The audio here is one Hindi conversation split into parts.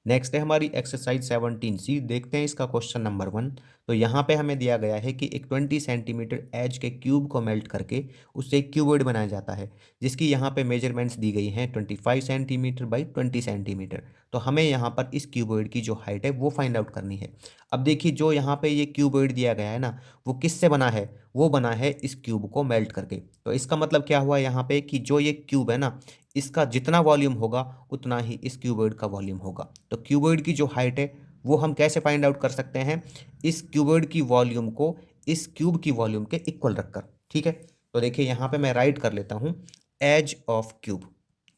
नेक्स्ट है हमारी एक्सरसाइज 17C। देखते हैं इसका क्वेश्चन नंबर 1। तो यहाँ पे हमें दिया गया है कि एक 20 सेंटीमीटर एज के क्यूब को मेल्ट करके उससे एक क्यूबॉइड बनाया जाता है, जिसकी यहाँ पे मेजरमेंट्स दी गई हैं 25 सेंटीमीटर बाई 20 सेंटीमीटर। तो हमें यहाँ पर इस क्यूबॉइड की जो हाइट है वो फाइंड आउट करनी है। अब देखिए, जो यहाँ पे ये क्यूबॉइड दिया गया है ना, वो किससे बना है? वो बना है इस क्यूब को मेल्ट करके। तो इसका मतलब क्या हुआ यहाँ पे कि जो ये क्यूब है ना, इसका जितना वॉल्यूम होगा उतना ही इस क्यूबॉइड का वॉल्यूम होगा। तो क्यूबॉइड की जो हाइट है वो हम कैसे फाइंड आउट कर सकते हैं? इस क्यूबॉइड की वॉल्यूम को इस क्यूब की वॉल्यूम के इक्वल रखकर। ठीक है, तो देखिए यहाँ पे मैं राइट कर लेता हूँ एज ऑफ क्यूब।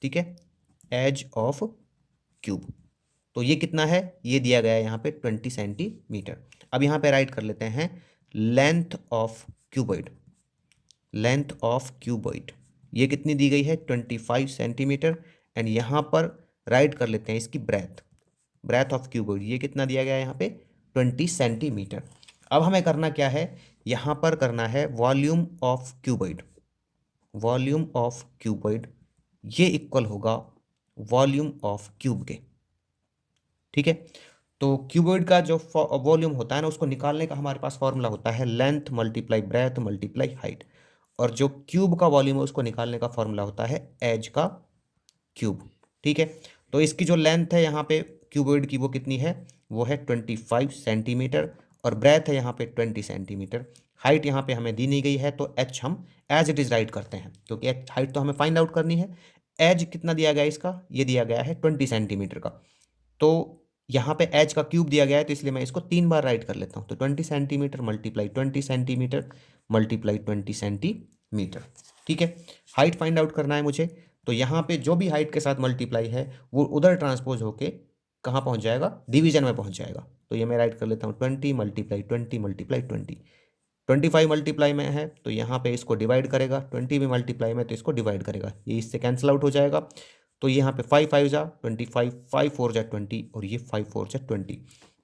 ठीक है, एज ऑफ क्यूब। तो ये कितना है? ये दिया गया है यहाँ पे 20 सेंटीमीटर। अब यहाँ पे राइट कर लेते हैं length of cuboid. Length of cuboid ये कितनी दी गई है? 25 सेंटीमीटर। एंड यहाँ पर राइट कर लेते हैं इसकी ब्रेथ। ब्रेथ ऑफ क्यूबॉइड ये कितना दिया गया है यहाँ पे? 20 सेंटीमीटर। अब हमें करना क्या है? यहाँ पर करना है volume of cuboid. Volume of cuboid ये इक्वल होगा वॉल्यूम ऑफ क्यूब के। ठीक है, तो क्यूबॉइड का जो वॉल्यूम होता है ना, उसको निकालने का हमारे पास फॉर्मूला होता है length multiply breadth multiply height. और जो क्यूब का वॉल्यूम है उसको निकालने का फॉर्मूला होता है एज का क्यूब। ठीक है, तो इसकी जो लेंथ है यहाँ पे क्यूबॉइड की वो कितनी है? वो है 25 सेंटीमीटर। और ब्रेथ है यहाँ पे 20 सेंटीमीटर। हाइट यहाँ पे हमें दी नहीं गई है, तो एच हम एज इट इज राइट करते हैं, क्योंकि हाइट तो हमें फाइंड आउट करनी है। एज कितना दिया गया है इसका? ये दिया गया है 20 सेंटीमीटर का। तो यहाँ पे एच का क्यूब दिया गया है, तो इसलिए मैं इसको 3 बार राइट कर लेता हूँ। तो 20 centimetre multiply 20 centimetre multiply 20 centimetre. ठीक है, हाइट फाइंड आउट करना है मुझे। तो यहाँ पे जो भी हाइट के साथ मल्टीप्लाई है वो उधर ट्रांसपोज होके कहाँ पहुँच जाएगा? डिवीजन में पहुँच जाएगा। तो ये मैं राइट कर लेता हूँ 20 मल्टीप्लाई 20 मल्टीप्लाई 20। 25 मल्टीप्लाई में है तो यहाँ पे इसको डिवाइड करेगा, 20 भी मल्टीप्लाई में तो इसको डिवाइड करेगा, ये इससे कैंसिल आउट हो जाएगा। तो यहाँ पे 5 5 जा 25, 5 4 जा 20 और ये 5 4 जा 20।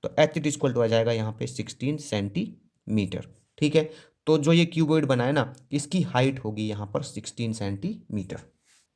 तो एच इट इक्वल टू आ जाएगा यहाँ पे 16 सेंटीमीटर। ठीक है, तो जो ये क्यूबॉइड बना है ना, इसकी हाइट होगी यहाँ पर 16 सेंटीमीटर।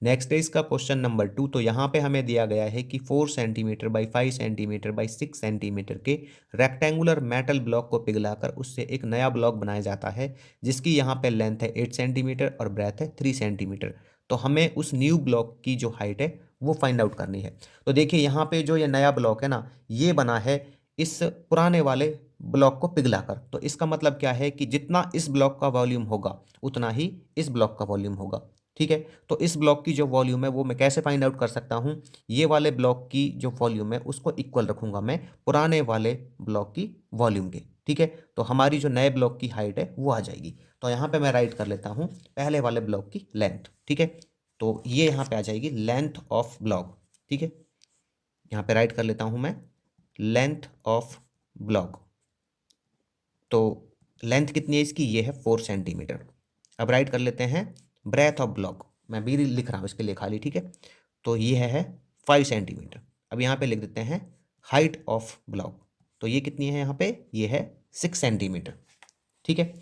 नेक्स्ट है इसका क्वेश्चन नंबर 2। तो यहाँ पे हमें दिया गया है कि 4 centimetre by 5 centimetre by 6 centimetre के रेक्टेंगुलर मेटल ब्लॉक को पिघलाकर उससे एक नया ब्लॉक बनाया जाता है, जिसकी यहाँ पे लेंथ है 8 सेंटीमीटर और ब्रेथ है 3 सेंटीमीटर। तो हमें उस न्यू ब्लॉक की जो हाइट है वो फाइंड आउट करनी है। तो देखिए यहाँ पे जो ये नया ब्लॉक है ना, ये बना है इस पुराने वाले ब्लॉक को पिघलाकर। तो इसका मतलब क्या है कि जितना इस ब्लॉक का वॉल्यूम होगा उतना ही इस ब्लॉक का वॉल्यूम होगा। ठीक है, तो इस ब्लॉक की जो वॉल्यूम है वो मैं कैसे फाइंड आउट कर सकता हूँ? ये वाले ब्लॉक की जो वॉल्यूम है उसको इक्वल रखूंगा मैं पुराने वाले ब्लॉक की वॉल्यूम के। ठीक है, तो हमारी जो नए ब्लॉक की हाइट है वो आ जाएगी। तो यहाँ पे मैं राइट कर लेता हूँ पहले वाले ब्लॉक की लेंथ। ठीक है, तो ये यहाँ पे आ जाएगी लेंथ ऑफ ब्लॉक। ठीक है, यहाँ पे राइट कर लेता हूँ मैं लेंथ ऑफ ब्लॉक। तो लेंथ कितनी है इसकी? ये है 4 सेंटीमीटर। अब राइट कर लेते हैं ब्रेथ ऑफ ब्लॉक। मैं भी लिख रहा हूँ इसके लिए खाली। ठीक है, तो ये है 5 सेंटीमीटर। अब यहाँ पे लिख देते हैं हाइट ऑफ ब्लॉक। तो ये कितनी है यहाँ पे? ये है 6 सेंटीमीटर। ठीक है,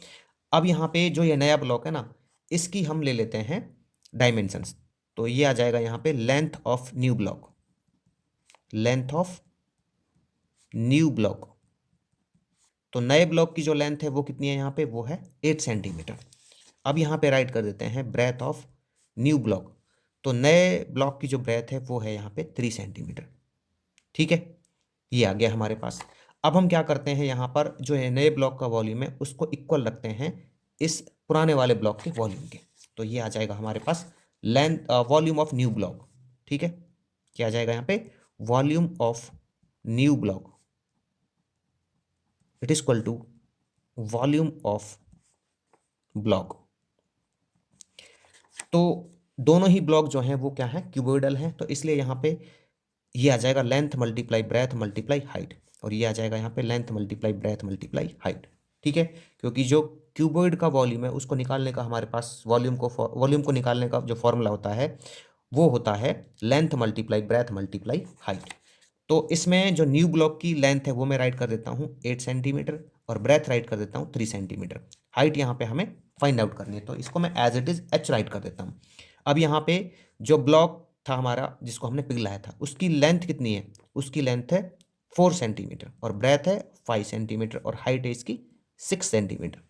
अब यहाँ पे जो ये नया ब्लॉक है ना, इसकी हम ले लेते हैं डायमेंशंस। तो ये आ जाएगा यहाँ पे length of new block. Length of new block. तो नए ब्लॉक की जो लेंथ है वो कितनी है यहाँ पे? वो है 8 सेंटीमीटर। अब यहाँ पे राइट कर देते हैं ब्रेथ ऑफ न्यू ब्लॉक। तो नए ब्लॉक की जो ब्रेथ है वो है यहाँ पे 3 सेंटीमीटर। ठीक है, ये आ गया हमारे पास। अब हम क्या करते हैं, यहाँ पर जो है नए ब्लॉक का वॉल्यूम है उसको इक्वल रखते हैं इस पुराने वाले ब्लॉक के वॉल्यूम के। तो ये आ जाएगा हमारे पास length volume of new block. ठीक है, क्या आ जाएगा यहाँ पे? Volume of new block it is equal to volume of block. तो दोनों ही ब्लॉक जो हैं वो क्या है? क्यूबोइडल हैं। तो इसलिए यहाँ पे ये आ जाएगा length multiply breadth multiply height. और ये आ जाएगा यहाँ पे length multiply breadth multiply height. ठीक है, क्योंकि जो क्यूबोइड का वॉल्यूम है उसको निकालने का हमारे पास वॉल्यूम को निकालने का जो फॉर्मूला होता है वो होता है length multiply breadth multiply height. तो इसमें जो न्यू ब्लॉक की लेंथ है वो मैं राइट कर देता हूँ 8 सेंटीमीटर और ब्रेथ राइट कर देता हूँ 3 सेंटीमीटर। हाइट यहाँ पे हमें फाइंड आउट करनी है, तो इसको मैं as it is H write कर देता हूँ। अब यहाँ पे जो ब्लॉक था हमारा जिसको हमने पिघलाया था उसकी लेंथ कितनी है? उसकी लेंथ है 4 सेंटीमीटर और ब्रेथ है 5 सेंटीमीटर और हाइट है इसकी 6 सेंटीमीटर।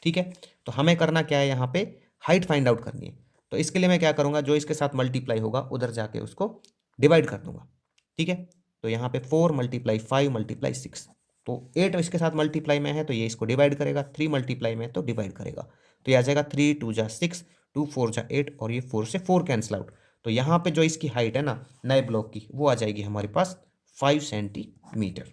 ठीक है, तो हमें करना क्या है, यहाँ पे हाइट फाइंड आउट करनी है। तो इसके लिए मैं क्या करूँगा, जो इसके साथ मल्टीप्लाई होगा उधर जाके उसको डिवाइड कर दूंगा। ठीक है, तो यहाँ पे 4 × 5 × 6, तो 8 इसके साथ मल्टीप्लाई में है तो ये इसको डिवाइड करेगा, 3 मल्टीप्लाई में तो डिवाइड करेगा। तो ये आ जाएगा 3 2 जा 6, 2 4 जा 8 और ये 4 से 4 कैंसिल आउट। तो यहाँ पे जो इसकी हाइट है ना नए ब्लॉक की, वो आ जाएगी हमारे पास 5 सेंटीमीटर।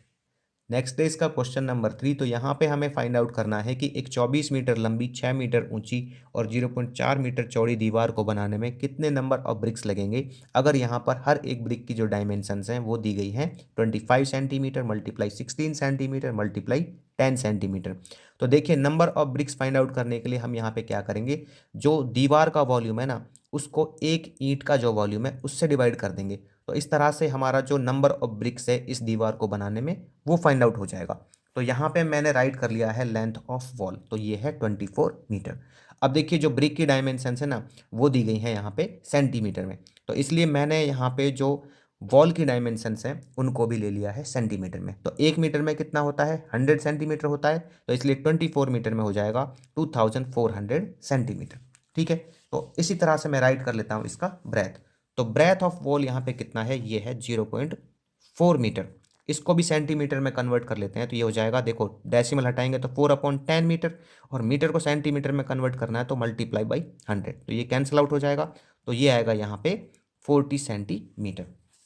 नेक्स्ट है इसका क्वेश्चन नंबर 3। तो यहाँ पे हमें फाइंड आउट करना है कि एक 24 मीटर लंबी, 6 मीटर ऊंची और 0.4 मीटर चौड़ी दीवार को बनाने में कितने नंबर ऑफ ब्रिक्स लगेंगे, अगर यहाँ पर हर एक ब्रिक की जो डायमेंशंस हैं वो दी गई हैं 25 सेंटीमीटर × 16 सेंटीमीटर × 10 सेंटीमीटर। तो देखिए, number of bricks find out करने के लिए हम यहाँ पे क्या करेंगे, जो दीवार का वॉल्यूम है ना उसको एक ईंट का जो वॉल्यूम है उससे डिवाइड कर देंगे। तो इस तरह से हमारा जो नंबर ऑफ ब्रिक्स है इस दीवार को बनाने में वो फाइंड आउट हो जाएगा। तो यहाँ पे मैंने राइट कर लिया है लेंथ ऑफ वॉल, तो ये है 24 मीटर। अब देखिए, जो ब्रिक की डायमेंशन है ना वो दी गई है यहाँ पे सेंटीमीटर में, तो इसलिए मैंने यहाँ पे जो वॉल की डायमेंशंस हैं उनको भी ले लिया है सेंटीमीटर में। तो 1 मीटर में कितना होता है, 100 सेंटीमीटर होता है, तो इसलिए 24 मीटर में हो जाएगा 2400 सेंटीमीटर। ठीक है, तो इसी तरह से मैं राइट कर लेता हूँ इसका ब्रेथ। तो ब्रेथ ऑफ वॉल यहाँ पे कितना है, ये है 0.4 मीटर। इसको भी सेंटीमीटर में कन्वर्ट कर लेते हैं, तो ये हो जाएगा, देखो डेसिमल हटाएंगे तो 4/10 मीटर, और मीटर को सेंटीमीटर में कन्वर्ट करना है तो मल्टीप्लाई बाई 100, तो ये कैंसिल आउट हो जाएगा। तो ये आएगा यहाँ पे 40 सेंटीमीटर।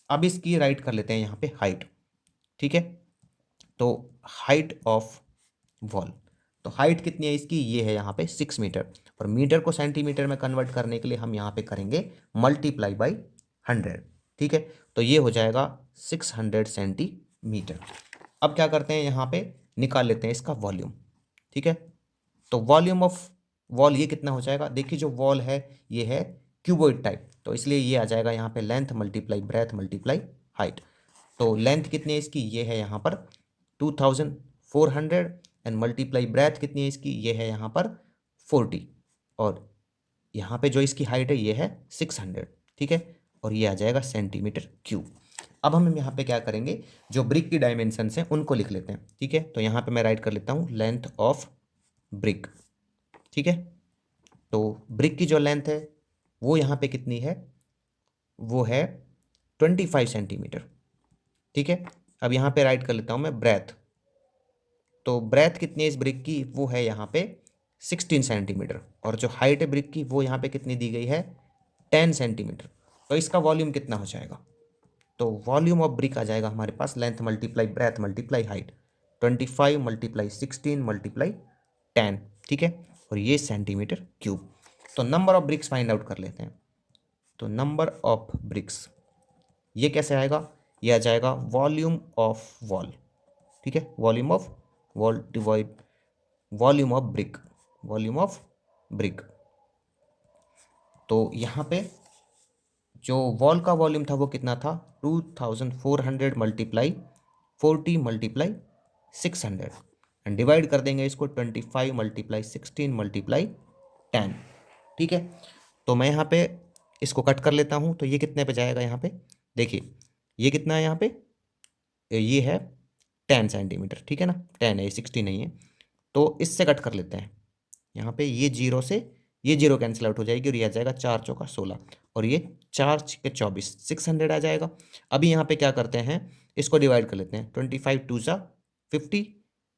अब इसकी राइट कर लेते हैं यहाँ पे हाइट। ठीक है, तो हाइट ऑफ वॉल, तो हाइट कितनी है इसकी, ये है यहाँ पे 6 मीटर, और मीटर को सेंटीमीटर में कन्वर्ट करने के लिए हम यहाँ पे करेंगे मल्टीप्लाई बाई 100। ठीक है, तो ये हो जाएगा 600 सेंटीमीटर। अब क्या करते हैं, यहाँ पे निकाल लेते हैं इसका वॉल्यूम। ठीक है, तो वॉल्यूम ऑफ वॉल ये कितना हो जाएगा, देखिए जो वॉल है ये है क्यूबॉइड टाइप, तो इसलिए ये आ जाएगा यहाँ पे length multiply breadth multiply height. तो लेंथ कितनी है इसकी, ये है यहाँ पर 2400, एंड मल्टीप्लाई ब्रेथ कितनी है इसकी, ये है यहाँ पर 40, और यहाँ पे जो इसकी हाइट है ये है 600। ठीक है, और ये आ जाएगा सेंटीमीटर क्यूब। अब हम यहाँ पे क्या करेंगे, जो ब्रिक की डायमेंशंस हैं उनको लिख लेते हैं। ठीक है, तो यहाँ पे मैं राइट कर लेता हूँ लेंथ ऑफ ब्रिक। ठीक है, तो ब्रिक की जो लेंथ है वो यहाँ पे कितनी है, वो है 25 सेंटीमीटर। ठीक है, अब यहाँ पे राइट कर लेता हूँ मैं ब्रेथ। तो ब्रेथ कितनी है इस ब्रिक की, वो है यहाँ पे 16 सेंटीमीटर, और जो हाइट है ब्रिक की वो यहाँ पे कितनी दी गई है, 10 सेंटीमीटर। तो इसका वॉल्यूम कितना हो जाएगा, तो वॉल्यूम ऑफ ब्रिक आ जाएगा हमारे पास length multiply breadth multiply height, 25 × 16 × 10। ठीक है, और ये सेंटीमीटर क्यूब। तो number of bricks find out कर लेते हैं। तो नंबर ऑफ ब्रिक्स ये कैसे आएगा, ये आ जाएगा वॉल्यूम ऑफ वॉल। ठीक है, volume of wall divide volume of brick, volume of brick. तो यहाँ पे जो वॉल का वॉल्यूम था वो कितना था, 2400 मल्टीप्लाई 40 मल्टीप्लाई 600, एंड डिवाइड कर देंगे इसको 25 × 16 × 10। ठीक है, तो मैं यहाँ पे इसको कट कर लेता हूँ, तो ये कितने पे जाएगा, यहाँ पे देखिए ये कितना है, यहाँ पे ये है 10 सेंटीमीटर। ठीक है ना, 10 है, ये 60 नहीं है, तो इससे कट कर लेते हैं। यहाँ पे ये 0 से ये 0 कैंसिल आउट हो जाएगी, और ये आ जाएगा 4 चौका 16, और ये 4 छक्के 24, 600 आ जाएगा। अभी यहाँ पे क्या करते हैं, इसको डिवाइड कर लेते हैं, 25 2 जा 50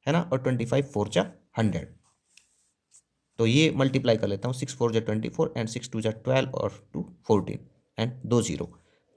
है ना, और 25 4 जा 100, तो ये मल्टीप्लाई कर लेता हूँ, 6 4 जा 24 एंड 6 2 जा 12 और 2 14 एंड 2 0।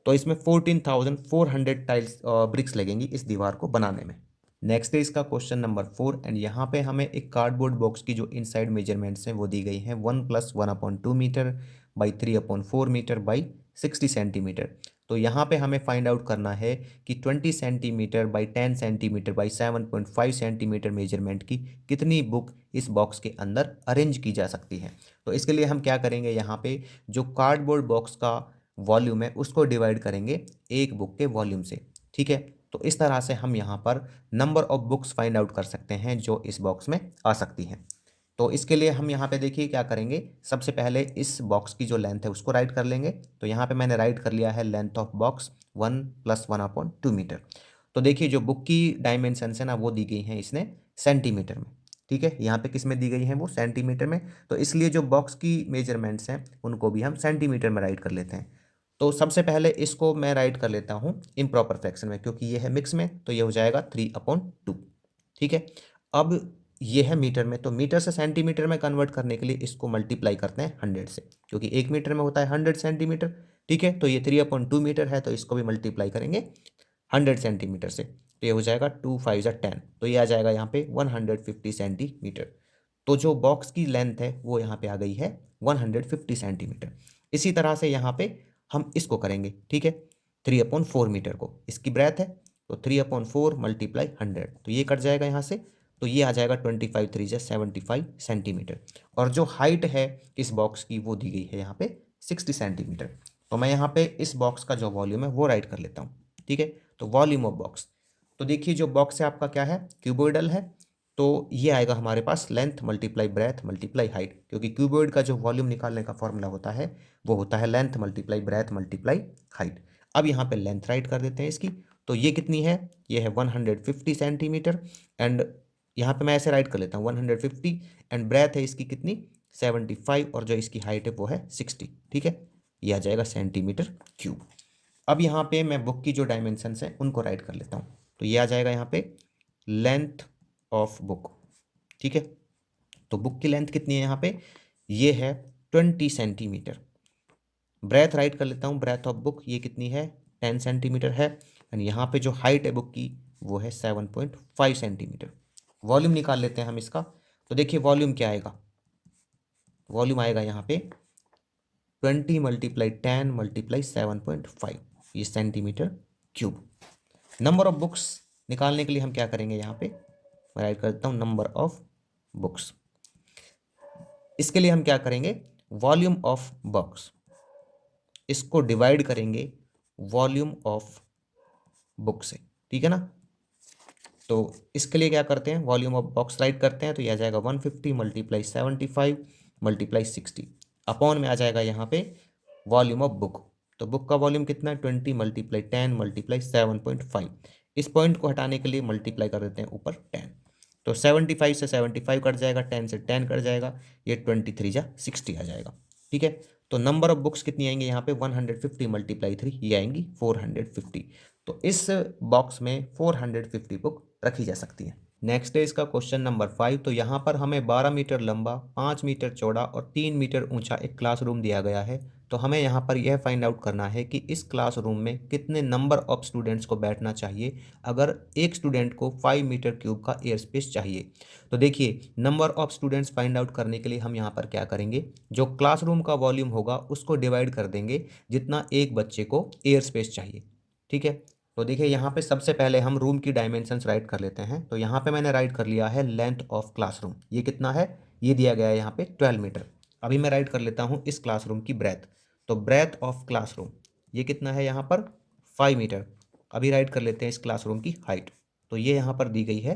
तो इसमें 14,400 टाइल्स ब्रिक्स लगेंगी इस दीवार को बनाने में। नेक्स्ट है इसका क्वेश्चन नंबर 4, एंड यहाँ पे हमें एक कार्डबोर्ड बॉक्स की जो इनसाइड मेजरमेंट्स हैं वो दी गई हैं 1 + 1/2 metre by 3/4 metre by 60 centimetre. तो यहाँ पे हमें फाइंड आउट करना है कि 20 centimetre by 10 centimetre by 7.5 centimetre measurement की कितनी बुक इस बॉक्स के अंदर अरेंज की जा सकती है। तो इसके लिए हम क्या करेंगे, यहाँ पे जो कार्डबोर्ड बॉक्स का वॉल्यूम है उसको डिवाइड करेंगे एक बुक के वॉल्यूम से। ठीक है, तो इस तरह से हम यहाँ पर number of books find out कर सकते हैं जो इस बॉक्स में आ सकती हैं। तो इसके लिए हम यहाँ पे देखिए क्या करेंगे, सबसे पहले इस बॉक्स की जो लेंथ है उसको राइट कर लेंगे। तो यहाँ पे मैंने राइट कर लिया है लेंथ ऑफ बॉक्स 1 + 1/2 मीटर। तो देखिए जो बुक की डायमेंशंस है ना वो दी गई हैं इसने सेंटीमीटर में, ठीक है। यहाँ पे किस में दी गई हैं, वो सेंटीमीटर में। तो इसलिए जो बॉक्स की मेजरमेंट्स हैं उनको भी हम सेंटीमीटर में राइट कर लेते हैं। तो सबसे पहले इसको मैं राइट कर लेता हूँ इम्प्रॉपर फ्रैक्शन में, क्योंकि ये है मिक्स में, तो ये हो जाएगा 3/2, ठीक है। अब ये है मीटर में, तो मीटर से सेंटीमीटर में कन्वर्ट करने के लिए इसको मल्टीप्लाई करते हैं 100 से, क्योंकि 1 मीटर में होता है 100 सेंटीमीटर, ठीक है। तो ये 3/2 मीटर है, तो इसको भी मल्टीप्लाई करेंगे 100 सेंटीमीटर से, तो ये हो जाएगा 2 5 10, तो ये आ जाएगा यहाँ पे 150 सेंटीमीटर। तो जो बॉक्स की लेंथ है वो यहाँ पे आ गई है 150 सेंटीमीटर। इसी तरह से यहाँ पे हम इसको करेंगे, ठीक है। 3/4 मीटर को इसकी ब्रेथ है, तो 3/4 × 100, तो ये कट जाएगा यहाँ से, तो ये आ जाएगा 25 3 75 सेंटीमीटर। और जो हाइट है इस बॉक्स की वो दी गई है यहाँ पे 60 सेंटीमीटर। तो मैं यहाँ पे इस बॉक्स का जो वॉल्यूम है वो राइट कर लेता हूँ, ठीक है। तो वॉल्यूम ऑफ बॉक्स, तो देखिए जो बॉक्स है आपका क्या है, क्यूबोइडल है। तो ये आएगा हमारे पास length multiply breadth multiply height, क्योंकि क्यूबोइड का जो वॉल्यूम निकालने का फॉर्मूला होता है वो होता है length multiply breadth multiply height. अब यहाँ पे लेंथ राइट कर देते हैं इसकी, तो ये कितनी है, ये है 150 सेंटीमीटर। एंड यहाँ पे मैं ऐसे राइट कर लेता हूँ 150, एंड ब्रेथ है इसकी कितनी 75, और जो इसकी हाइट है वो है 60, ठीक है। ये आ जाएगा सेंटीमीटर क्यूब। अब यहाँ पे मैं बुक की जो डायमेंशंस हैं उनको राइट कर लेता हूँ, तो ये आ जाएगा यहाँ पे लेंथ ऑफ बुक, ठीक है। तो बुक की लेंथ कितनी है यहाँ पे, ये है 20 सेंटीमीटर। ब्रेथ राइट कर लेता हूँ, ब्रेथ ऑफ बुक ये कितनी है 10 सेंटीमीटर है। एंड यहाँ पे जो हाइट है बुक की वो है 7.5 सेंटीमीटर। वॉल्यूम निकाल लेते हैं हम इसका, तो देखिए वॉल्यूम क्या आएगा, वॉल्यूम आएगा यहाँ पे 20 × 10 × 7.5, ये centimetre cube. Number of books निकालने के लिए हम क्या करेंगे, यहाँ पे मैं राइट कर देता हूँ नंबर ऑफ बुक्स। इसके लिए हम क्या करेंगे, वॉल्यूम ऑफ बॉक्स, इसको डिवाइड करेंगे वॉल्यूम ऑफ बुक से, ठीक है ना। तो इसके लिए क्या करते हैं, वॉल्यूम ऑफ बॉक्स राइट करते हैं, तो यह आ जाएगा 150 × 75 × 60 अपॉन में आ जाएगा यहाँ पे वॉल्यूम ऑफ बुक। तो बुक का वॉल्यूम कितना है 20 × 10 × 7.5। इस पॉइंट को हटाने के लिए मल्टीप्लाई कर देते हैं ऊपर 10, तो 75 से 75 कट जाएगा, 10 से 10 कट जाएगा, ये 23 × 60 आ जाएगा, ठीक है। तो नंबर ऑफ बुक्स कितनी आएंगी यहाँ पे 150 × 3, ये आएंगी 450। तो इस बॉक्स में 450 बुक रखी जा सकती है। नेक्स्ट है इसका क्वेश्चन नंबर 5। तो यहाँ पर हमें 12 मीटर लंबा, 5 मीटर चौड़ा और 3 मीटर ऊंचा एक क्लासरूम दिया गया है। तो हमें यहाँ पर यह फाइंड आउट करना है कि इस क्लासरूम में कितने नंबर ऑफ स्टूडेंट्स को बैठना चाहिए अगर एक स्टूडेंट को 5 मीटर क्यूब का एयर स्पेस चाहिए। तो देखिए number of students find out करने के लिए हम यहाँ पर क्या करेंगे, जो क्लासरूम का वॉल्यूम होगा उसको डिवाइड कर देंगे जितना एक बच्चे को एयर स्पेस चाहिए, ठीक है। तो देखिए यहाँ पे सबसे पहले हम रूम की डायमेंशंस राइट कर लेते हैं। तो यहाँ पे मैंने राइट कर लिया है लेंथ ऑफ क्लासरूम, ये कितना है, ये दिया गया है यहाँ पे 12 मीटर। अभी मैं राइट कर लेता हूँ इस क्लासरूम की ब्रेथ, तो ब्रेथ ऑफ क्लासरूम ये कितना है यहाँ पर 5 मीटर। अभी राइट कर लेते हैं इस क्लासरूम की हाइट, तो ये यहाँ पर दी गई है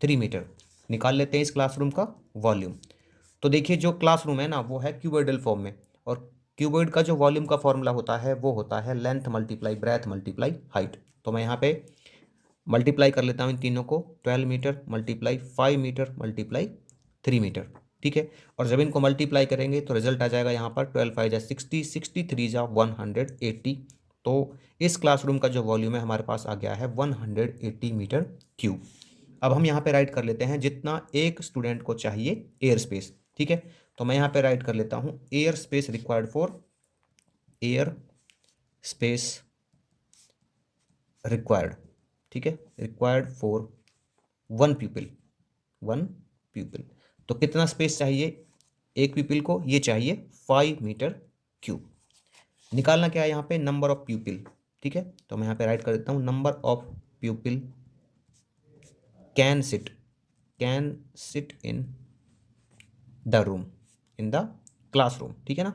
3 मीटर। निकाल लेते हैं इस क्लासरूम का वॉल्यूम। तो देखिए जो क्लासरूम है ना वो है क्यूबॉइडल फॉर्म में, और क्यूबॉइड का जो वॉल्यूम का फॉर्मूला होता है वो होता है length multiply breadth multiply height. तो मैं यहाँ पे मल्टीप्लाई कर लेता हूँ इन तीनों को, 12 metre multiply 5 metre multiply 3 metre, ठीक है। और जब इनको मल्टीप्लाई करेंगे तो रिजल्ट आ जाएगा यहाँ पर 12 5 60, 63 180। तो इस क्लासरूम का जो वॉल्यूम है हमारे पास आ गया है 180 मीटर क्यूब। अब हम यहाँ पे राइट कर लेते हैं जितना एक स्टूडेंट को चाहिए एयर स्पेस, ठीक है। तो मैं यहाँ पे राइट कर लेता हूँ air space required for, air space required, ठीक है, रिक्वायर्ड फॉर वन पीपल। तो कितना स्पेस चाहिए एक पीपल को, ये चाहिए 5 मीटर क्यूब। निकालना क्या है यहाँ पे, नंबर ऑफ पीपल, ठीक है। तो मैं यहाँ पे राइट कर देता हूँ number of people can sit in the room, in the classroom, ठीक है ना।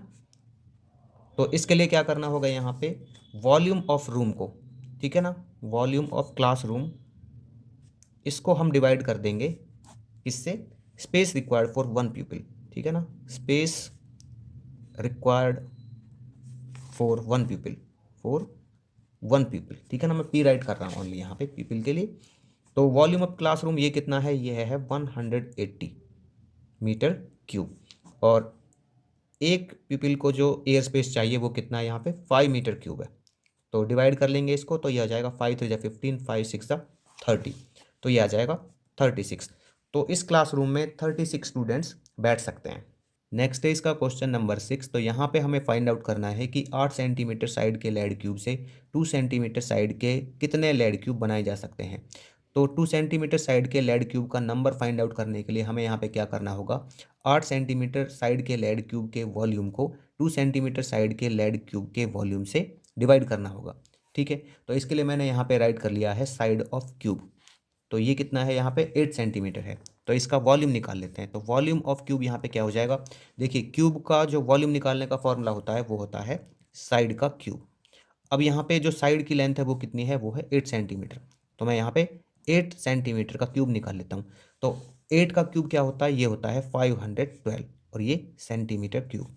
तो इसके लिए क्या करना होगा यहाँ पे, वॉल्यूम ऑफ रूम को, ठीक है ना, वॉल्यूम ऑफ क्लासरूम, इसको हम डिवाइड कर देंगे किससे, space required for one people, ठीक है ना, space required for one people, for one people, ठीक है ना, मैं पी राइट कर रहा हूँ ओनली यहाँ पे पीपल के लिए। तो वॉल्यूम ऑफ क्लासरूम ये कितना है, ये है 180 मीटर क्यूब, और एक पीपल को जो एयर स्पेस चाहिए वो कितना है यहाँ पे 5 मीटर क्यूब है। तो डिवाइड कर लेंगे इसको, तो ये आ जाएगा 5 3 15, 5 6 30, तो ये आ जाएगा 36। तो इस क्लासरूम में 36 स्टूडेंट्स बैठ सकते हैं। नेक्स्ट है इसका क्वेश्चन नंबर 6। तो यहाँ पे हमें फाइंड आउट करना है कि 8 सेंटीमीटर साइड के लेड क्यूब से 2 सेंटीमीटर साइड के कितने लेड क्यूब बनाए जा सकते हैं। तो 2 सेंटीमीटर साइड के लेड क्यूब का नंबर फाइंड आउट करने के लिए हमें यहाँ पे क्या करना होगा, 8 सेंटीमीटर साइड के लेड क्यूब के वॉल्यूम को 2 सेंटीमीटर साइड के लेड क्यूब के वॉल्यूम से डिवाइड करना होगा, ठीक है। तो इसके लिए मैंने यहाँ पे राइट कर लिया है साइड ऑफ क्यूब। तो ये कितना है यहाँ पे 8 सेंटीमीटर है। तो इसका वॉल्यूम निकाल लेते हैं। तो वॉल्यूम ऑफ क्यूब यहाँ पे क्या हो जाएगा, देखिए क्यूब का जो वॉल्यूम निकालने का फॉर्मूला होता है वो होता है साइड का क्यूब। अब यहाँ पे जो साइड की लेंथ है वो कितनी है, वो है 8 सेंटीमीटर। तो मैं यहाँ पे 8 सेंटीमीटर का क्यूब निकाल लेता हूँ। तो 8 का क्यूब क्या होता है, ये होता है 512, और ये सेंटीमीटर क्यूब,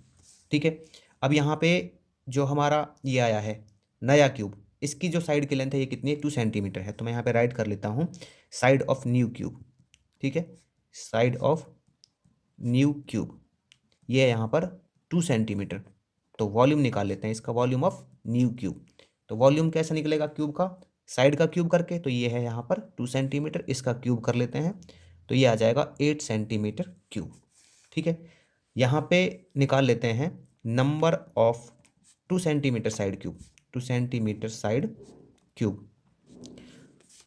ठीक है। अब यहाँ पे जो हमारा ये आया है नया क्यूब, इसकी जो साइड की लेंथ है ये कितनी है, 2 सेंटीमीटर है। तो मैं यहाँ पे राइट कर लेता हूँ साइड ऑफ न्यू क्यूब, ठीक है, साइड ऑफ न्यू क्यूब, ये है यहाँ पर 2 सेंटीमीटर। तो वॉल्यूम निकाल लेते हैं इसका, वॉल्यूम ऑफ न्यू क्यूब। तो वॉल्यूम कैसे निकलेगा क्यूब का, साइड का क्यूब करके, तो ये है यहाँ पर 2 सेंटीमीटर, इसका क्यूब कर लेते हैं, तो ये आ जाएगा 8 सेंटीमीटर क्यूब, ठीक है। यहाँ पे निकाल लेते हैं number of 2 centimetre side cube, 2 centimetre side cube.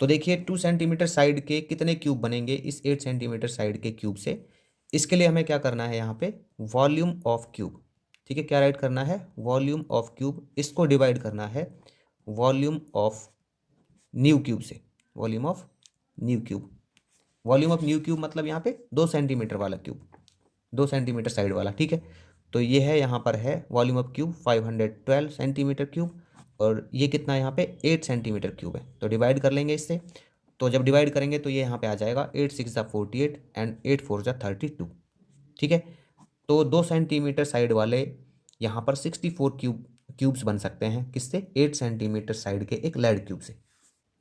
तो देखिए 2 सेंटीमीटर साइड के कितने क्यूब बनेंगे इस 8 सेंटीमीटर साइड के क्यूब से। इसके लिए हमें क्या करना है यहाँ पे वॉल्यूम ऑफ क्यूब, ठीक है, क्या राइट करना है वॉल्यूम ऑफ क्यूब, इसको डिवाइड करना है वॉल्यूम ऑफ न्यू क्यूब से, volume of new cube. Volume of new cube मतलब यहाँ पे 2 सेंटीमीटर वाला क्यूब, 2 सेंटीमीटर साइड वाला, ठीक है। तो ये है यहाँ पर है volume of cube 512 centimetre cube, और ये कितना यहाँ पे 8 सेंटीमीटर क्यूब है। तो डिवाइड कर लेंगे इससे, तो जब डिवाइड करेंगे तो ये यहाँ पे आ जाएगा 8 6 48 एंड 8 4 32, ठीक है। तो 2 सेंटीमीटर साइड वाले यहाँ पर 64 क्यूब्स बन सकते हैं, किससे, 8 सेंटीमीटर साइड के एक लेड क्यूब से।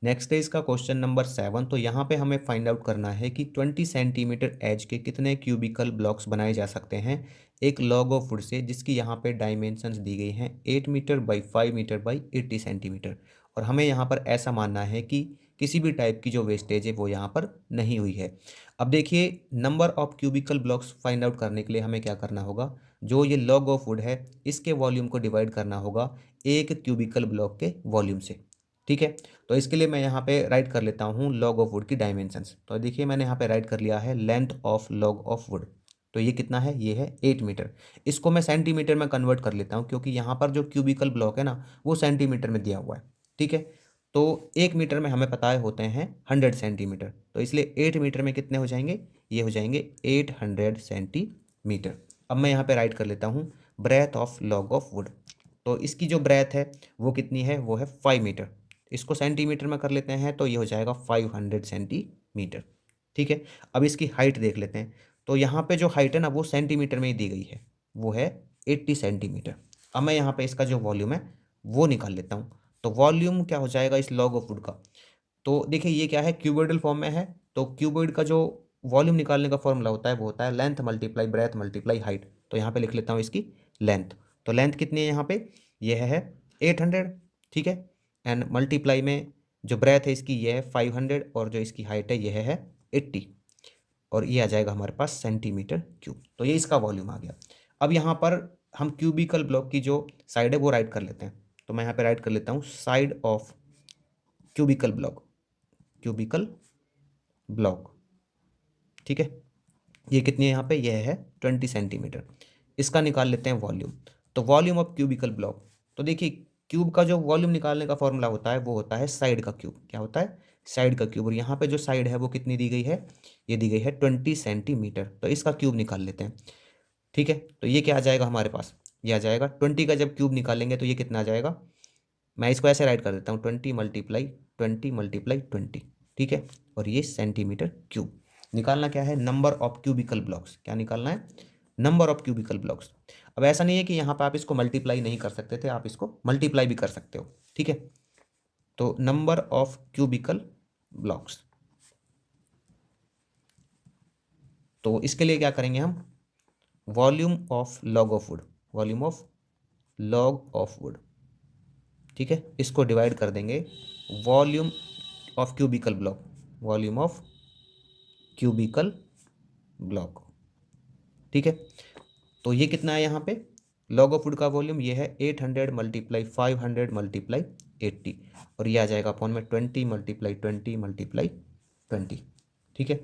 नेक्स्ट है इसका क्वेश्चन नंबर 7। तो यहाँ पे हमें फाइंड आउट करना है कि 20 सेंटीमीटर एज के कितने क्यूबिकल ब्लॉक्स बनाए जा सकते हैं एक लॉग ऑफ वुड से, जिसकी यहाँ पे डायमेंशंस दी गई हैं 8 metre by 5 metre by 80 centimetre. और हमें यहाँ पर ऐसा मानना है कि किसी भी टाइप की जो वेस्टेज है वो यहाँ पर नहीं हुई है। अब देखिए number of cubicle blocks find out करने के लिए हमें क्या करना होगा, जो ये लॉग ऑफ वुड है इसके वॉल्यूम को डिवाइड करना होगा एक क्यूबिकल ब्लॉक के वॉल्यूम से, ठीक है। तो इसके लिए मैं यहाँ पे राइट कर लेता हूँ लॉग ऑफ वुड की डायमेंशंस। तो देखिए मैंने यहाँ पे राइट कर लिया है length of log of wood, तो ये कितना है, ये है 8 मीटर। इसको मैं सेंटीमीटर में कन्वर्ट कर लेता हूँ क्योंकि यहाँ पर जो क्यूबिकल ब्लॉक है ना वो सेंटीमीटर में दिया हुआ है, ठीक है। तो 1 मीटर में हमें पता है होते हैं 100 सेंटीमीटर, तो इसलिए 8 मीटर में कितने हो जाएंगे, ये हो जाएंगे 800 सेंटीमीटर। अब मैं यहाँ पे राइट कर लेता हूँ breadth of log of wood. तो इसकी जो ब्रेथ है वो कितनी है, वो है 5 मीटर। इसको सेंटीमीटर में कर लेते हैं तो ये हो जाएगा 500 सेंटीमीटर, ठीक है। अब इसकी हाइट देख लेते हैं। तो यहाँ पे जो हाइट है ना वो सेंटीमीटर में ही दी गई है, वो है 80 सेंटीमीटर। अब मैं यहाँ पे इसका जो वॉल्यूम है वो निकाल लेता हूँ। तो वॉल्यूम क्या हो जाएगा इस लॉग ऑफ वुड का, तो देखिए ये क्या है क्यूबॉइडल फॉर्म में है। तो क्यूबॉइड का जो वॉल्यूम निकालने का फॉर्मूला होता है वो होता है length multiply breadth multiply height. तो यहाँ पे लिख लेता हूँ इसकी लेंथ। तो लेंथ कितनी है यहाँ पे, ये है 800, ठीक है। एंड मल्टीप्लाई में जो ब्रेथ है इसकी ये है 500, और जो इसकी हाइट है ये है 80, और ये आ जाएगा हमारे पास सेंटीमीटर क्यूब। तो ये इसका वॉल्यूम आ गया। अब यहाँ पर हम क्यूबिकल ब्लॉक की जो साइड है वो राइट कर लेते हैं। तो मैं यहाँ पे राइट कर लेता हूँ side of cubical block, cubical block, ठीक है। ये कितनी है यहाँ पे, ये है 20 सेंटीमीटर। इसका निकाल लेते हैं वॉल्यूम। तो वॉल्यूम ऑफ क्यूबिकल ब्लॉक, तो देखिए क्यूब का जो वॉल्यूम निकालने का फॉर्मूला होता है वो होता है साइड का क्यूब, क्या होता है, साइड का क्यूब। और यहाँ पे जो साइड है वो कितनी दी गई है, ये दी गई है 20 सेंटीमीटर। तो इसका क्यूब निकाल लेते हैं, ठीक है। तो ये क्या आ जाएगा हमारे पास, ये आ जाएगा 20 का जब क्यूब निकालेंगे तो ये कितना आ जाएगा, मैं इसको ऐसे राइट कर देता हूँ 20 मल्टीप्लाई 20 मल्टीप्लाई 20, ठीक है। और ये सेंटीमीटर क्यूब, निकालना क्या है, नंबर ऑफ क्यूबिकल ब्लॉक्स। क्या निकालना है, नंबर ऑफ क्यूबिकल ब्लॉक्स। अब ऐसा नहीं है कि यहाँ पे आप इसको मल्टीप्लाई नहीं कर सकते थे, आप इसको मल्टीप्लाई भी कर सकते हो, ठीक है। तो नंबर ऑफ क्यूबिकल ब्लॉक्स, तो इसके लिए क्या करेंगे हम, volume of log of would, volume of log of would, ठीक है, इसको डिवाइड कर देंगे volume of cubical block, volume of cubical block, ठीक है। तो ये कितना है यहाँ पे, लॉग ऑफ वुड का वॉल्यूम ये है 800 मल्टीप्लाई 500 मल्टीप्लाई 80, और ये आ जाएगा अपॉन में 20 मल्टीप्लाई 20 मल्टीप्लाई 20, ठीक है।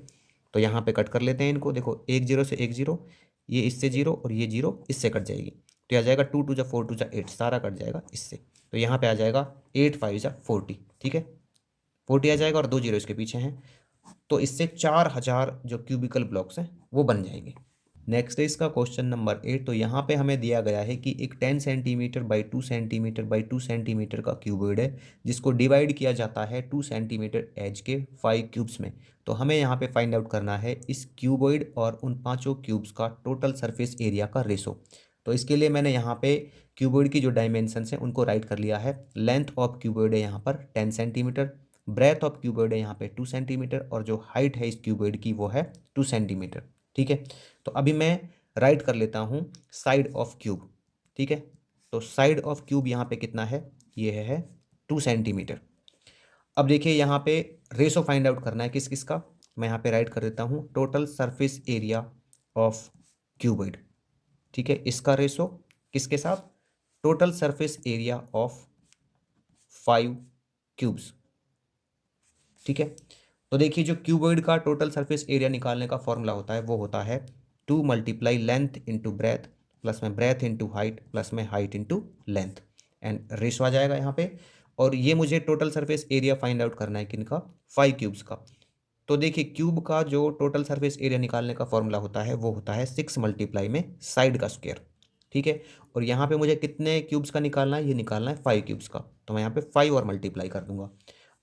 तो यहाँ पे कट कर लेते हैं इनको, देखो एक जीरो से एक जीरो, ये इससे जीरो और ये जीरो इससे कट जाएगी, तो आ जाएगा 2 2 जा 4 2 जा 8, सारा कट जाएगा इससे। तो यहाँ पे आ जाएगा 8 5 जा 40, ठीक है, 40 आ जाएगा और 2 जीरो इसके पीछे हैं, तो इससे 4000 जो क्यूबिकल ब्लॉक्स हैं वो बन जाएंगे। नेक्स्ट है इसका क्वेश्चन नंबर 8। तो यहाँ पे हमें दिया गया है कि एक 10 centimetre by 2 centimetre by 2 centimetre का क्यूबॉइड है, जिसको डिवाइड किया जाता है 2 सेंटीमीटर एज के 5 क्यूब्स में। तो हमें यहाँ पे फाइंड आउट करना है इस क्यूबॉइड और उन पांचों क्यूब्स का टोटल सरफेस एरिया का रेशो। तो इसके लिए मैंने यहाँ पे क्यूबॉइड की जो डायमेंशंस हैं उनको राइट कर लिया है। लेंथ ऑफ क्यूबॉइड है यहाँ पर 10 सेंटीमीटर, ब्रेथ ऑफ क्यूबॉइड है यहाँ पे 2 सेंटीमीटर, और जो हाइट है इस क्यूबॉइड की वो है 2 सेंटीमीटर, ठीक है। तो अभी मैं राइट कर लेता हूँ साइड ऑफ क्यूब, ठीक है। तो साइड ऑफ क्यूब यहाँ पे कितना है, ये है 2 सेंटीमीटर। अब देखिए यहाँ पे रेशो फाइंड आउट करना है किस किस का, मैं यहाँ पे राइट कर देता हूँ total surface area of cuboid, ठीक है। इसका रेशो किसके साथ, total surface area of 5 cubes, ठीक है। तो देखिए जो क्यूबॉइड का टोटल सरफेस एरिया निकालने का फॉर्मूला होता है वो होता है 2 multiply length into breadth plus में ब्रेथ इंटू हाइट प्लस में height into length, and ratio आ जाएगा यहाँ पे। और ये मुझे total surface area find out करना है किनका, 5 क्यूब्स का। तो देखिए क्यूब का जो टोटल सरफेस एरिया निकालने का फॉर्मूला होता है वो होता है 6 मल्टीप्लाई में साइड का स्क्वायर, ठीक है। और यहाँ पे मुझे कितने क्यूब्स का निकालना है, ये निकालना है 5 क्यूब्स का, तो मैं यहाँ पे 5 और मल्टीप्लाई कर दूंगा।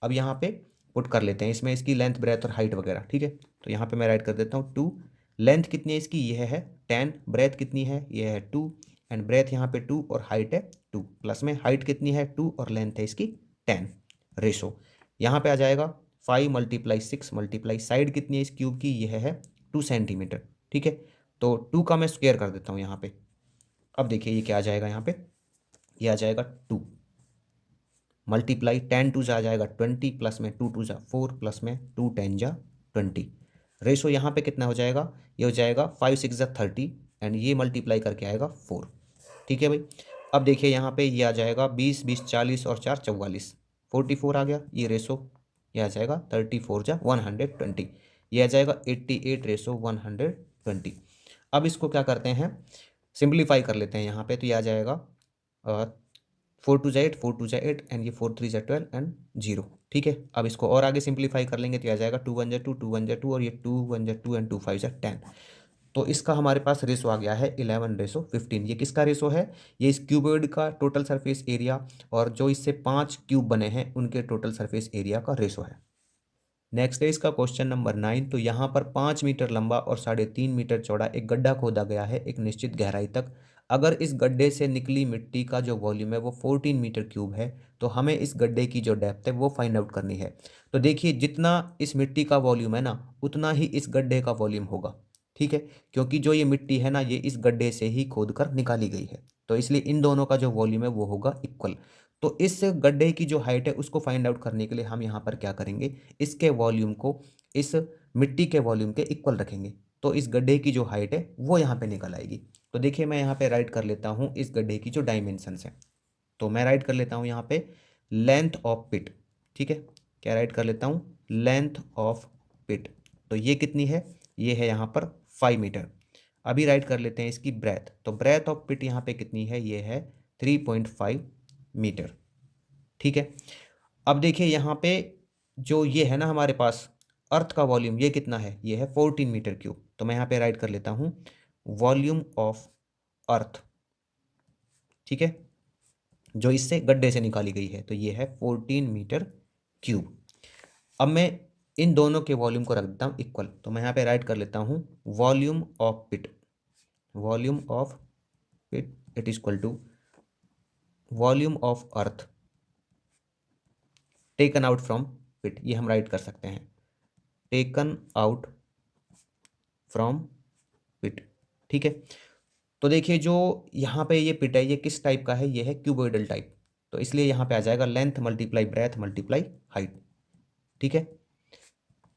अब यहाँ पे पुट कर लेते हैं इसमें इसकी लेंथ ब्रेथ और हाइट वगैरह, ठीक है। तो यहाँ पे मैं राइट कर देता हूँ 2, लेंथ कितनी है इसकी, ये है 10, ब्रेथ कितनी है, ये है 2, एंड ब्रेथ यहाँ पे 2 और हाइट है 2, प्लस में हाइट कितनी है 2 और लेंथ है इसकी 10, रेशो यहाँ पे आ जाएगा 5 मल्टीप्लाई 6 मल्टीप्लाई साइड कितनी है इस क्यूब की, यह है 2 सेंटीमीटर, ठीक है। तो 2 का मैं स्क्वायर कर देता हूँ यहाँ पे। अब देखिए ये क्या आ जाएगा यहाँ पे, ये आ जाएगा 2 मल्टीप्लाई 10 टू जा आ जाएगा 20 प्लस में 2 टू जा 4 प्लस में 2 10 जा 20, रेशो यहाँ पे कितना हो जाएगा, ये हो जाएगा 5 6 जा 30, एंड ये मल्टीप्लाई करके आएगा 4, ठीक है भाई। अब देखिए यहाँ पे ये आ जाएगा 20 20 40 और 4 44, 44 आ गया ये रेशो, ये आ जाएगा 34 जा 120, ये आ जाएगा 88 रेशो 120। अब इसको क्या करते हैं, सिंप्लीफाई कर लेते हैं यहाँ पे, तो ये आ जाएगा 4 2 जा 8 4 2 जा 8 एंड ये 4 3 जा 12 एंड 0, ठीक है। अब इसको और आगे सिंप्लीफाई कर लेंगे तो आ जाएगा 2 1 जा 2 2 1 जा 2 और ये 2 1 जा 2 एंड 2 5 जा 10। तो इसका हमारे पास रेशो आ गया है 11 रेशो 15। ये किसका रेशो है, ये इस क्यूबॉइड का टोटल सरफेस एरिया और जो इससे 5 क्यूब बने हैं उनके टोटल सरफेस एरिया का रेशो है। नेक्स्ट है इसका क्वेश्चन नंबर 9। तो यहाँ पर 5 मीटर लंबा और 3.5 मीटर चौड़ा एक गड्ढा खोदा गया है एक निश्चित गहराई तक। अगर इस गड्ढे से निकली मिट्टी का जो वॉल्यूम है वो 14 मीटर क्यूब है, तो हमें इस गड्ढे की जो डेप्थ है वो फाइंड आउट करनी है। तो देखिए जितना इस मिट्टी का वॉल्यूम है ना उतना ही इस गड्ढे का वॉल्यूम होगा, ठीक है। क्योंकि जो ये मिट्टी है ना ये इस गड्ढे से ही खोद कर निकाली गई है, तो इसलिए इन दोनों का जो वॉल्यूम है वो होगा इक्वल। तो इस गड्ढे की जो हाइट है उसको फाइंड आउट करने के लिए हम यहाँ पर क्या करेंगे, इसके वॉल्यूम को इस मिट्टी के वॉल्यूम के इक्वल रखेंगे, तो इस गड्ढे की जो हाइट है वो यहाँ पे निकल आएगी। तो देखिए मैं यहाँ पे राइट कर लेता हूँ इस गड्ढे की जो डायमेंशंस है, तो मैं राइट कर लेता हूँ यहाँ पे लेंथ ऑफ पिट, ठीक है। क्या राइट कर लेता हूँ, लेंथ ऑफ पिट, तो ये कितनी है, ये है यहाँ पर 5 मीटर। अभी राइट कर लेते हैं इसकी ब्रेथ, तो ब्रेथ ऑफ पिट यहाँ पे कितनी है, ये है 3.5 मीटर, ठीक है। अब देखिए यहाँ पे जो ये है ना हमारे पास अर्थ का वॉल्यूम ये कितना है, ये है 14 मीटर क्यूब। तो मैं यहाँ पे राइट कर लेता हूँ वॉल्यूम ऑफ अर्थ, ठीक है, जो इससे गड्ढे से निकाली गई है, तो ये है 14 मीटर क्यूब। अब मैं इन दोनों के वॉल्यूम को रख देता हूँ इक्वल। तो मैं यहाँ पे राइट कर लेता हूँ volume of pit, volume of pit it is equal to volume of earth taken out from pit. ये हम राइट कर सकते हैं, टेकन आउट फ्रॉम पिट। ठीक है, तो देखिए जो यहाँ पे ये पिट है ये किस टाइप का है, ये है क्यूबोइडल टाइप। तो इसलिए यहाँ पे आ जाएगा length multiply breadth multiply height. ठीक है,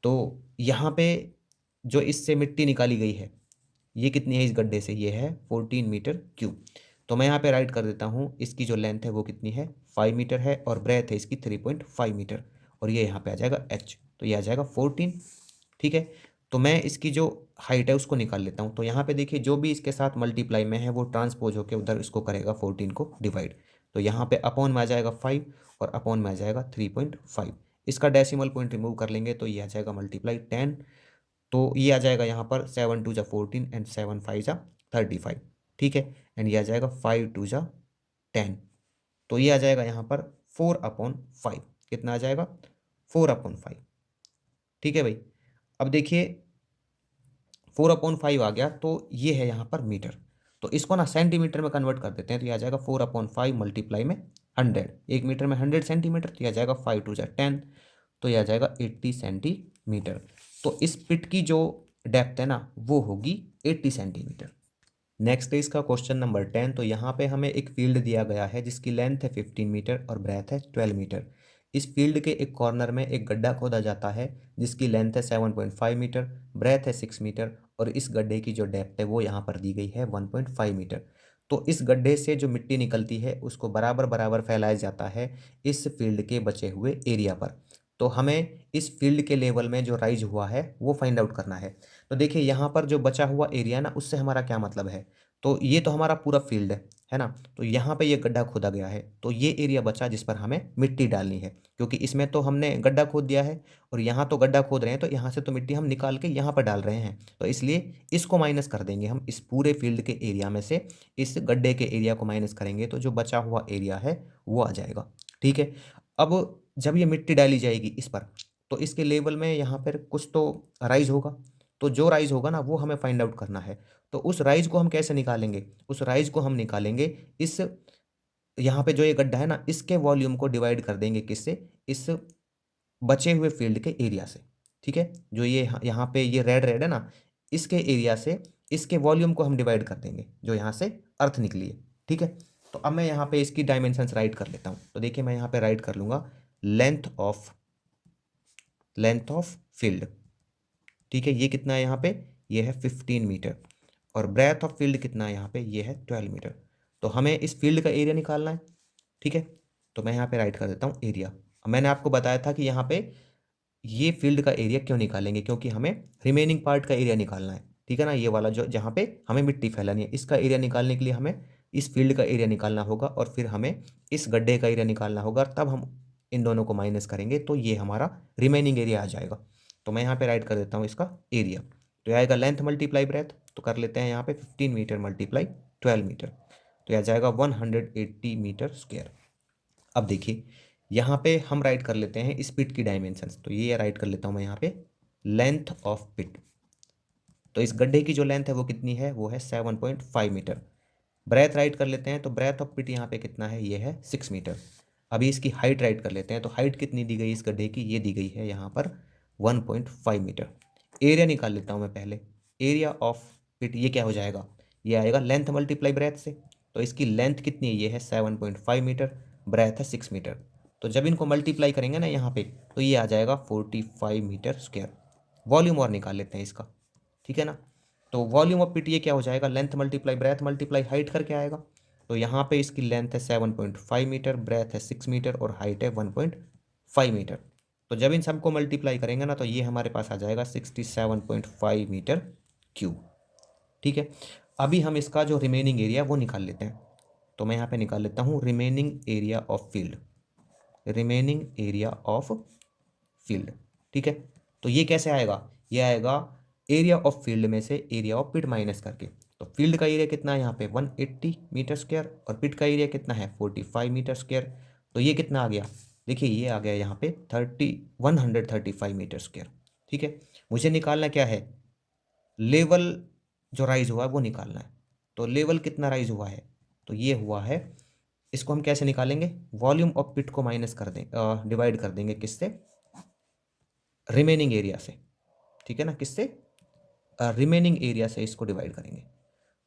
तो यहाँ पे जो इससे मिट्टी निकाली गई है ये कितनी है इस गड्ढे से, ये है 14 मीटर क्यूब। तो मैं यहाँ पे राइट कर देता हूँ इसकी जो लेंथ है वो कितनी है 5 मीटर है और ब्रेथ है इसकी 3.5 मीटर और ये यहाँ पे आ जाएगा h, तो ये आ जाएगा 14। ठीक है, तो मैं इसकी जो हाइट है उसको निकाल लेता हूँ। तो यहाँ पे देखिए जो भी इसके साथ मल्टीप्लाई में है वो ट्रांसपोज होकर उधर इसको करेगा 14 को डिवाइड। तो यहाँ पे अपॉन में आ जाएगा 5 और अपॉन में आ जाएगा 3.5। इसका डेसिमल पॉइंट रिमूव कर लेंगे तो ये आ जाएगा मल्टीप्लाई 10। तो ये आ जाएगा यहाँ पर 7 2 जा 14 एंड 7 5 जा 35। ठीक है, एंड ये आ जाएगा 5 2 जा 10। तो ये आ जाएगा यहाँ पर 4/5। कितना आ जाएगा 4/5। ठीक है भाई, अब देखिए 4/5 आ गया तो ये है यहाँ पर मीटर। तो इसको ना सेंटीमीटर में कन्वर्ट कर देते हैं। तो ये आ जाएगा 4/5 मल्टीप्लाई में 100। 1 मीटर में 100 सेंटीमीटर, तो ये आ जाएगा 5 2 जा 10, तो ये आ जाएगा 80 सेंटीमीटर। तो इस पिट की जो डेप्थ है ना वो होगी 80 सेंटीमीटर। नेक्स्ट है इसका क्वेश्चन नंबर 10। तो यहाँ पे हमें एक फील्ड दिया गया है जिसकी लेंथ है 15 मीटर और ब्रेथ है 12 मीटर। इस फील्ड के एक कॉर्नर में एक गड्ढा खोदा जाता है जिसकी लेंथ है 7.5 मीटर, ब्रेथ है 6 मीटर और इस गड्ढे की जो डेप्थ है वो यहाँ पर दी गई है 1.5 मीटर। तो इस गड्ढे से जो मिट्टी निकलती है उसको बराबर बराबर फैलाया जाता है इस फील्ड के बचे हुए एरिया पर। तो हमें इस फील्ड के लेवल में जो राइज हुआ है वो फाइंड आउट करना है। तो देखिए यहाँ पर जो बचा हुआ एरिया ना उससे हमारा क्या मतलब है, तो ये तो हमारा पूरा फील्ड है ना। तो यहाँ पे ये गड्ढा खोदा गया है तो ये एरिया बचा जिस पर हमें मिट्टी डालनी है, क्योंकि इसमें तो हमने गड्ढा खोद दिया है और यहाँ तो गड्ढा खोद रहे हैं तो यहाँ से तो मिट्टी हम निकाल के यहाँ पर डाल रहे हैं। तो इसलिए इसको माइनस कर देंगे हम इस पूरे फील्ड के एरिया में से, इस गड्ढे के एरिया को माइनस करेंगे तो जो बचा हुआ एरिया है वो आ जाएगा। ठीक है, अब जब ये मिट्टी डाली जाएगी इस पर तो इसके लेवल में यहाँ पर कुछ तो राइज होगा। तो जो राइज होगा ना वो हमें फाइंड आउट करना है। तो उस राइज को हम कैसे निकालेंगे, उस राइज को हम निकालेंगे इस यहाँ पे जो ये गड्ढा है ना इसके वॉल्यूम को डिवाइड कर देंगे किससे, इस बचे हुए फील्ड के एरिया से। ठीक है, जो ये यहाँ पे ये रेड रेड है ना इसके एरिया से इसके वॉल्यूम को हम डिवाइड कर देंगे जो यहाँ से अर्थ निकली है। ठीक है, तो अब मैं यहाँ पे इसकी डायमेंशंस राइट कर लेता हूँ। तो देखिए मैं यहाँ पे राइट कर लूँगा लेंथ ऑफ फील्ड। ठीक है, ये कितना है यहाँ पे, ये है 15 मीटर और ब्रेथ ऑफ फील्ड कितना है यहाँ पे, ये है 12 मीटर। तो हमें इस फील्ड का एरिया निकालना है। ठीक है, तो मैं यहाँ पे राइट कर देता हूँ एरिया। मैंने आपको बताया था कि यहाँ पे ये फील्ड का एरिया क्यों निकालेंगे, क्योंकि हमें रिमेनिंग पार्ट का एरिया निकालना है। ठीक है ना, ये वाला जो जहाँ पे हमें मिट्टी फैलानी है इसका एरिया निकालने के लिए हमें इस फील्ड का एरिया निकालना होगा और फिर हमें इस गड्ढे का एरिया निकालना होगा और तब हम इन दोनों को माइनस करेंगे तो ये हमारा रिमेनिंग एरिया आ जाएगा। तो मैं यहाँ पे राइट कर देता हूँ इसका एरिया। तो यह आएगा लेंथ मल्टीप्लाई ब्रेथ, तो कर लेते हैं यहाँ पे 15 मीटर मल्टीप्लाई 12 मीटर, तो यह जाएगा 180 मीटर स्क्वायर। अब देखिए यहाँ पे हम राइट कर लेते हैं इस पिट की डायमेंशंस। तो ये राइट कर लेता हूँ मैं यहाँ पे लेंथ ऑफ पिट। तो इस गड्ढे की जो लेंथ है वो कितनी है, वो है 7.5 मीटर। ब्रेथ राइट कर लेते हैं, तो ब्रेथ ऑफ पिट यहाँ पे कितना है, ये है 6 मीटर। अभी इसकी हाइट राइट कर लेते हैं। तो हाइट कितनी दी गई इस गड्ढे की, ये दी गई है यहाँ पर 1.5 मीटर। एरिया निकाल लेता हूँ मैं पहले। एरिया ऑफ पिट ये क्या हो जाएगा, ये आएगा लेंथ मल्टीप्लाई ब्रेथ से। तो इसकी लेंथ कितनी है, ये है 7.5 मीटर, ब्रेथ है 6 मीटर। तो जब इनको मल्टीप्लाई करेंगे ना यहाँ पे तो ये आ जाएगा 45 मीटर स्क्वायर। वॉल्यूम और निकाल लेते हैं इसका। ठीक है ना, तो वॉल्यूम ऑफ पिट ये क्या हो जाएगा, length multiply breadth multiply height करके आएगा। तो यहाँ पे इसकी लेंथ है 7.5 मीटर, ब्रेथ है 6 मीटर और हाइट है 1.5 मीटर। तो जब इन सबको मल्टीप्लाई करेंगे ना तो ये हमारे पास आ जाएगा 67.5 मीटर क्यूब। ठीक है, अभी हम इसका जो रिमेनिंग एरिया वो निकाल लेते हैं। तो मैं यहाँ पे निकाल लेता हूँ remaining area of field, remaining area of field. ठीक है, तो ये कैसे आएगा, ये आएगा एरिया ऑफ फील्ड में से एरिया ऑफ पिट माइनस करके। तो फील्ड का एरिया कितना है यहाँ पे 180 मीटर स्क्वायर और पिट का एरिया कितना है 45 मीटर स्क्वायर। तो ये कितना आ गया देखिए ये आ गया यहाँ पे 135 मीटर स्क्वायर। ठीक है, मुझे निकालना क्या है, लेवल जो राइज हुआ है वो निकालना है। तो लेवल कितना राइज हुआ है, तो ये हुआ है, इसको हम कैसे निकालेंगे, वॉल्यूम ऑफ पिट को माइनस कर दें, डिवाइड कर देंगे किससे, रिमेनिंग एरिया से। ठीक है ना, किससे, रिमेनिंग एरिया से इसको डिवाइड करेंगे।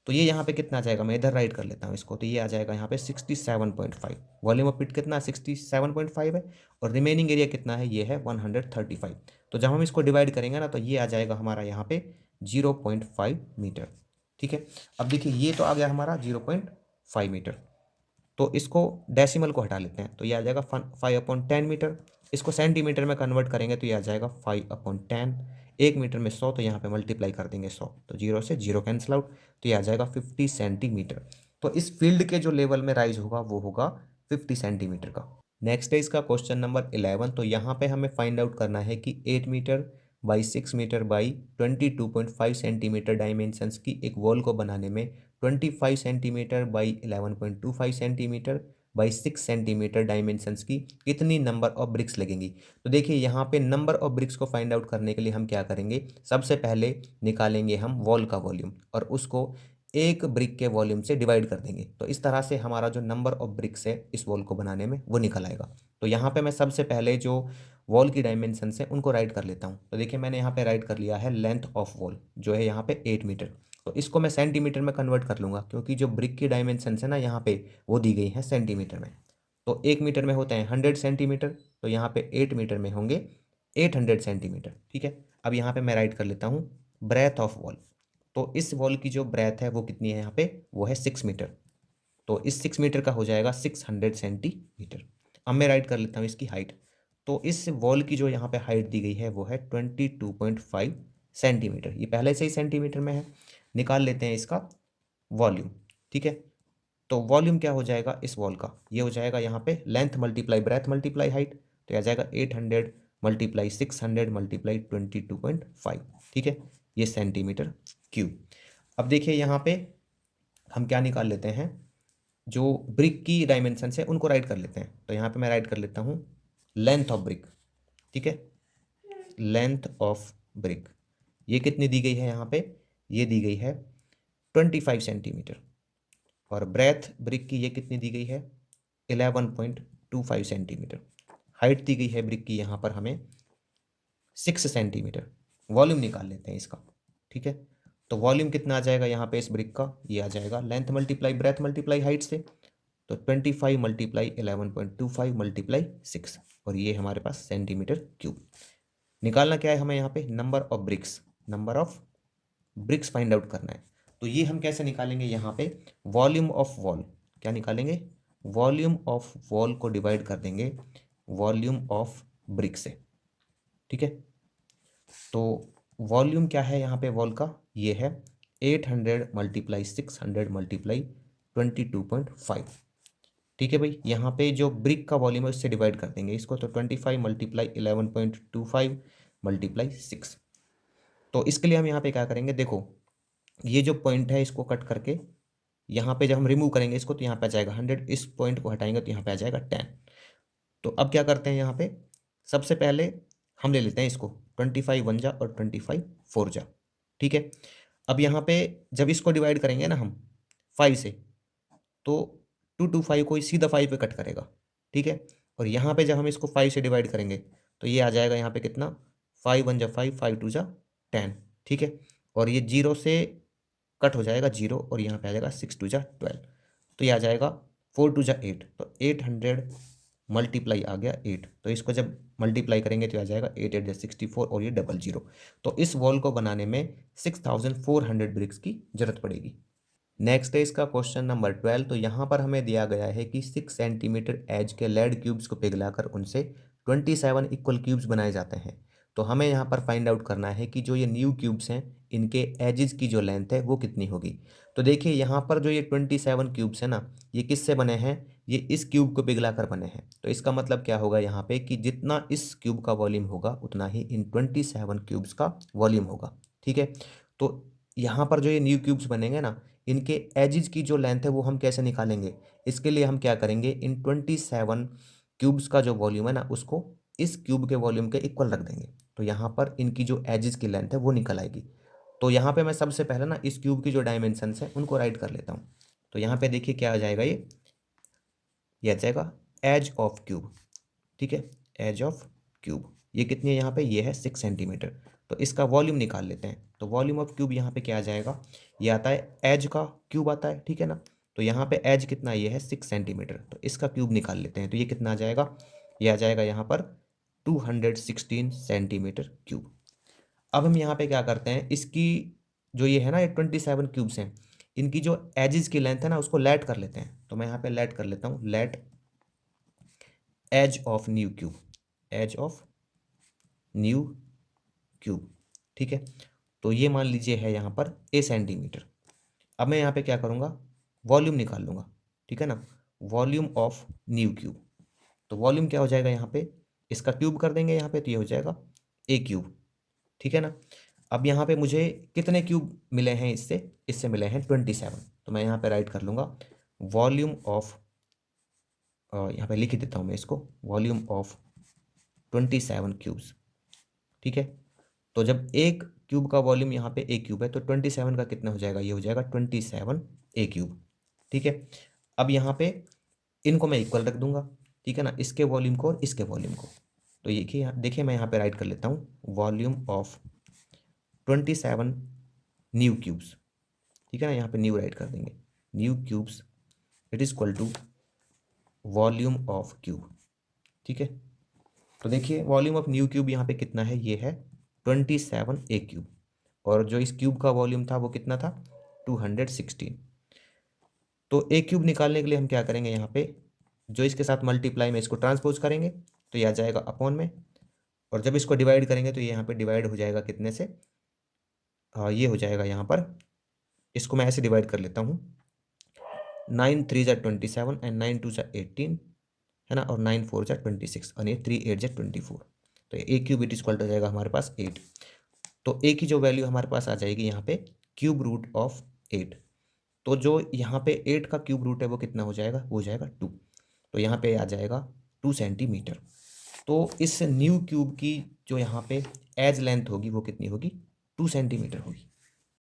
तो ये यहाँ पे कितना आ जाएगा, मैं इधर राइट कर लेता हूँ इसको, तो ये आ जाएगा यहाँ पे 67.5। वॉल्यूम ऑफ पिट कितना 67.5 है, और रिमेनिंग एरिया कितना है, ये है 135। तो जब हम इसको डिवाइड करेंगे ना, तो ये आ जाएगा हमारा यहाँ पे 0.5 मीटर। ठीक है, अब देखिए ये तो आ गया हमारा 0.5 मीटर। तो इसको डेसिमल को हटा लेते हैं, तो ये आ जाएगा 5/10 मीटर। इसको सेंटीमीटर में कन्वर्ट करेंगे तो ये आ जाएगा 5/10। 1 मीटर में 100, तो यहाँ पे मल्टीप्लाई कर देंगे 100, तो 0 से 0 कैंसिल आउट, तो ये आ जाएगा 50 सेंटीमीटर। तो इस फील्ड के जो लेवल में राइज होगा वो होगा 50 सेंटीमीटर का। नेक्स्ट है इसका क्वेश्चन नंबर 11। तो यहाँ पे हमें फाइंड आउट करना है कि 8 metre by 6 metre by 22.5 centimetre dimensions की एक वॉल को बनाने में 25 centimetre by 11.25 centimetre by 6 centimetre dimensions की कितनी नंबर ऑफ ब्रिक्स लगेंगी। तो देखिए यहाँ पे नंबर ऑफ ब्रिक्स को फाइंड आउट करने के लिए हम क्या करेंगे, सबसे पहले निकालेंगे हम वॉल का वॉल्यूम और उसको एक ब्रिक के वॉल्यूम से डिवाइड कर देंगे। तो इस तरह से हमारा जो नंबर ऑफ ब्रिक्स है इस वॉल को बनाने में वो निकल आएगा। तो यहाँ पे मैं सबसे पहले जो वॉल की डायमेंशंस है उनको राइट कर लेता हूँ। तो देखिए मैंने यहाँ पे राइट कर लिया है लेंथ ऑफ वॉल जो है यहाँ पे 8 मीटर। तो इसको मैं सेंटीमीटर में कन्वर्ट कर लूँगा, क्योंकि जो ब्रिक की डायमेंशंस है ना यहाँ पे वो दी गई हैं सेंटीमीटर में। तो 1 मीटर में होते हैं 100 सेंटीमीटर, तो यहाँ पे 8 मीटर में होंगे 800 सेंटीमीटर। ठीक है, अब यहाँ पे मैं राइट कर लेता हूँ ब्रेथ ऑफ वॉल। तो इस वॉल की जो ब्रेथ है वो कितनी है यहाँ पे, वो है 6 मीटर। तो इस 6 मीटर का हो जाएगा 600 सेंटीमीटर। अब मैं राइट कर लेता हूँ इसकी हाइट। तो इस वॉल की जो यहाँ पे हाइट दी गई है वो है 22.5 सेंटीमीटर। ये पहले से ही सेंटीमीटर में है। निकाल लेते हैं इसका वॉल्यूम। ठीक है, तो वॉल्यूम क्या हो जाएगा इस वॉल का, ये हो जाएगा यहाँ पे length multiply breadth multiply height. तो यह आ जाएगा 800 मल्टीप्लाई 600 मल्टीप्लाई 22.5। ठीक है, ये सेंटीमीटर क्यूब। अब देखिए यहाँ पे हम क्या निकाल लेते हैं, जो ब्रिक की डायमेंशन है उनको राइट कर लेते हैं। तो यहाँ पे मैं राइट कर लेता हूँ लेंथ ऑफ ब्रिक। ठीक है, लेंथ ऑफ ब्रिक ये कितनी दी गई है यहाँ पे, ये दी गई है 25 सेंटीमीटर। और ब्रेथ ब्रिक की ये कितनी दी गई है 11.25 सेंटीमीटर। हाइट दी गई है ब्रिक की यहाँ पर हमें 6 सेंटीमीटर। वॉल्यूम निकाल लेते हैं इसका। ठीक है, तो वॉल्यूम कितना आ जाएगा यहाँ पे इस ब्रिक का, ये आ जाएगा length multiply breadth multiply height से। तो 25 मल्टीप्लाई 11.25 मल्टीप्लाई 6, और ये हमारे पास सेंटीमीटर क्यूब। निकालना क्या है हमें यहाँ पे, number of BRICS, number of bricks find out करना है। तो ये हम कैसे निकालेंगे, यहाँ पे वॉल्यूम ऑफ वॉल, क्या निकालेंगे, वॉल्यूम ऑफ वॉल को डिवाइड कर देंगे वॉल्यूम ऑफ ब्रिक से। ठीक है, तो वॉल्यूम क्या है यहाँ पे वॉल का, ये है 800 मल्टीप्लाई 600 मल्टीप्लाई 22.5। ठीक है भाई, यहाँ पे जो ब्रिक का वॉल्यूम है उससे डिवाइड कर देंगे इसको। तो 25 मल्टीप्लाई 11.25 मल्टीप्लाई 6। तो इसके लिए हम यहाँ पे क्या करेंगे, देखो ये जो पॉइंट है इसको कट करके यहाँ पे जब हम रिमूव करेंगे इसको, तो यहाँ पे आ जाएगा 100। इस पॉइंट को हटाएंगे तो यहाँ पे आ जाएगा 10। तो अब क्या करते हैं यहाँ पे, सबसे पहले हम ले लेते हैं इसको 25 वन जा और 25 फोर जा। ठीक है, अब यहाँ पे जब इसको डिवाइड करेंगे ना हम 5 से, तो 2 5 को सीधा 5 पे कट करेगा। ठीक है, और यहाँ पे जब हम इसको 5 से डिवाइड करेंगे तो ये आ जाएगा यहाँ पे कितना, 5 वन जा 5, 5 टू जा 10। ठीक है, और ये 0 से कट हो जाएगा 0, और यहाँ पे आ जाएगा 6 टू जा 12। तो ये आ जाएगा 4 टू जा 8। तो 800 मल्टीप्लाई आ गया 8। तो इसको जब मल्टीप्लाई करेंगे तो आ जाएगा 8 8 64, और ये 00। तो इस वॉल को बनाने में 6400 ब्रिक्स की जरूरत पड़ेगी। नेक्स्ट है इसका क्वेश्चन नंबर 12। तो यहाँ पर हमें दिया गया है कि 6 सेंटीमीटर एज के लेड क्यूब्स को पिघलाकर उनसे 27 इक्वल क्यूब्स बनाए जाते हैं। तो हमें यहाँ पर फाइंड आउट करना है कि जो ये न्यू क्यूब्स हैं इनके एजेस की जो लेंथ है वो कितनी होगी। तो देखिए यहाँ पर जो ये 27 क्यूब्स है ना, ये किससे बने हैं, ये इस क्यूब को पिघलाकर बने हैं। तो इसका मतलब क्या होगा यहाँ पे, कि जितना इस क्यूब का वॉल्यूम होगा उतना ही इन 27 क्यूब्स का वॉल्यूम होगा। ठीक है, तो यहाँ पर जो ये न्यू क्यूब्स बनेंगे ना, इनके एजेस की जो लेंथ है वो हम कैसे निकालेंगे, इसके लिए हम क्या करेंगे, इन 27 क्यूब्स का जो वॉल्यूम है ना उसको इस क्यूब के वॉल्यूम के इक्वल रख देंगे, तो यहाँ पर इनकी जो एजेस की लेंथ है वो निकल आएगी। तो यहाँ पे मैं सबसे पहले ना इस क्यूब की जो डायमेंशंस हैं उनको राइट कर लेता हूँ। तो यहाँ पे देखिए क्या आ जाएगा, ये आ जाएगा एज ऑफ क्यूब। ठीक है, एज ऑफ क्यूब ये कितनी है यहाँ पे, ये है 6 सेंटीमीटर। तो इसका वॉल्यूम निकाल लेते हैं। तो वॉल्यूम ऑफ क्यूब यहाँ पे क्या आ जाएगा, ये आता है एज का क्यूब आता है, ठीक है ना। तो यहाँ पे एज कितना, ये है 6 सेंटीमीटर, तो इसका क्यूब निकाल लेते हैं। तो ये कितना आ जाएगा, ये आ जाएगा यहाँ पर 216 सेंटीमीटर क्यूब। अब हम यहाँ पे क्या करते हैं, इसकी जो ये है ना, ये 27 क्यूब्स हैं, इनकी जो एजेस की लेंथ है ना उसको लेट कर लेते हैं। तो मैं यहाँ पे लेट कर लेता हूँ, let edge of new cube, edge of new cube. ठीक है, तो ये मान लीजिए है यहाँ पर ए सेंटीमीटर। अब मैं यहाँ पे क्या करूँगा, वॉल्यूम निकाल लूँगा, ठीक है ना, वॉल्यूम ऑफ न्यू क्यूब। तो वॉल्यूम क्या हो जाएगा यहाँ पे, इसका क्यूब कर देंगे यहाँ पे, तो ये हो जाएगा ए क्यूब, ठीक है ना। अब यहाँ पे मुझे कितने क्यूब मिले हैं, इससे इससे मिले हैं 27। तो मैं यहाँ पे राइट कर लूँगा वॉल्यूम ऑफ, यहाँ पे लिख ही देता हूँ मैं इसको, वॉल्यूम ऑफ 27 क्यूब्स। ठीक है, तो जब एक क्यूब का वॉल्यूम यहाँ पे ए क्यूब है तो 27 का कितना हो जाएगा, ये हो जाएगा 27 ए क्यूब। ठीक है, अब यहाँ पे इनको मैं इक्वल रख दूंगा, ठीक है ना, इसके वॉल्यूम को और इसके वॉल्यूम को। तो ये देखिए मैं यहाँ पे राइट कर लेता हूँ वॉल्यूम ऑफ 27 न्यू क्यूब्स। ठीक है ना, यहाँ पे न्यू राइट कर देंगे, new cubes it is equal to volume of cube. ठीक है, तो देखिए वॉल्यूम ऑफ न्यू क्यूब यहाँ पे कितना है, ये है 27 ए क्यूब, और जो इस क्यूब का वॉल्यूम था वो कितना था, 216। तो ए क्यूब निकालने के लिए हम क्या करेंगे, यहाँ पे जो इसके साथ मल्टीप्लाई में इसको ट्रांसपोज करेंगे तो ये आ जाएगा अपॉन में, और जब इसको डिवाइड करेंगे तो ये यहाँ पे डिवाइड हो जाएगा कितने से, ये हो जाएगा यहाँ पर, इसको मैं ऐसे डिवाइड कर लेता हूँ, 9 3 जा 27 एंड 9 2 जा 18 है ना, और 9 4 जा 26 और ये 3 8 जा 24। तो ए क्यूब इट इक्वल हो जाएगा हमारे पास 8। तो ए की जो वैल्यू हमारे पास आ जाएगी यहाँ पे क्यूब रूट ऑफ 8। तो जो यहाँ पे 8 का क्यूब रूट है वो कितना हो जाएगा, वो हो जाएगा 2। तो यहाँ पे आ जाएगा 2 सेंटीमीटर। तो इस न्यू क्यूब की जो यहाँ पे एज लेंथ होगी वो कितनी होगी, 2 सेंटीमीटर होगी।